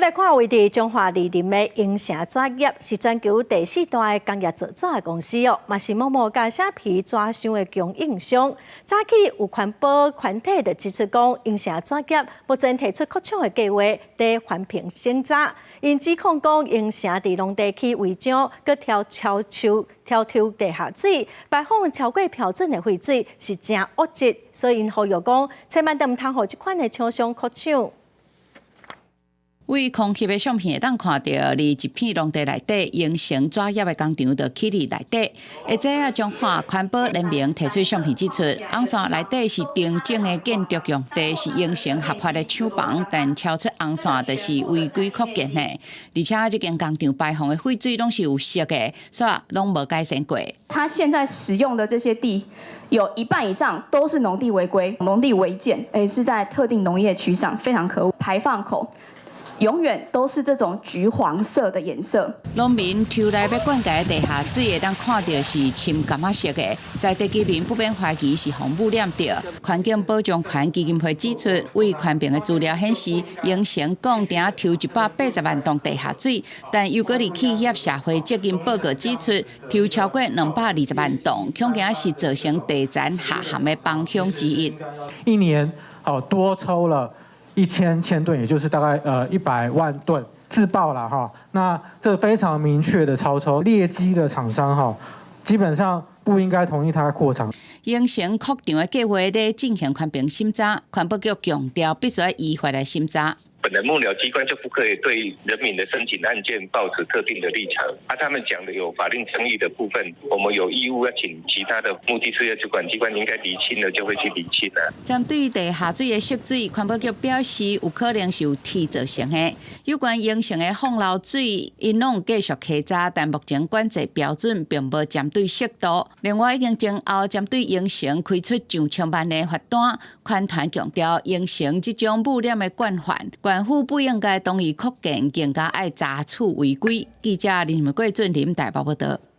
来看位伫中华梨林的英城纸业是全球第4大的工业制纸的公司哦，嘛是某某加写皮纸箱的供应商。早起有环保团体就指出讲，英城纸业目前提出扩厂的计划，在环评生纸。因指控讲，英城伫农地区违章，佮挑抽地下水，排放超过标准的废水，是真恶质。所以因呼吁讲，千万唔通互即款的厂商扩厂。为空翕的相片会当看到，伫一片农地内底，形成纸叶的工厂就起伫内底。会知影中华环保联盟提出相片指出，红线内底是定正的建筑用地，是形成合法的厂房，但超出红线就是违规扩建的。而且这间工厂排放的废水拢是有色的，所以拢无改善过。他现在使用的这些地，有一半以上都是农地违规、农地违建，是在特定农业区上，非常可恶。排放口永远都是这种橘黄色的颜色。农民抽来要灌溉地下水，会当看到是深柑仔色的，在地居民不免怀疑是防污染着。环境保障权基金会指出，为环评的资料显示，英城共定抽180万吨地下水，但由于里企业社会责任报告指出，抽超过220万吨，恐惊是造成地层下陷的帮凶之一。一年多抽了1000吨，也就是大概100万吨自爆了哈。那这非常明确的超抽，劣迹的厂商哈，基本上不应该同意他扩厂。英城扩厂的计划在进行环评审查，环保局强调必须要依法来审查。本来幕僚机关就不可以对人民的申请案件抱持特定的立场，他们讲的有法令争议的部分，我们有义务要请其他的目的事业主管机关应该厘清了，就会去厘清了。针对地下水的涉水，环保局表示有可能是由铁造成的。有关英城的放流水，因拢继续开闸，但目前管制标准并无针对适度。另外，已经前后针对英城开出上千万的罚单，款团强调英城这种污染的惯犯。政府不应该同意扩建，更加爱查处违规。记者林美贵、俊林台北报道。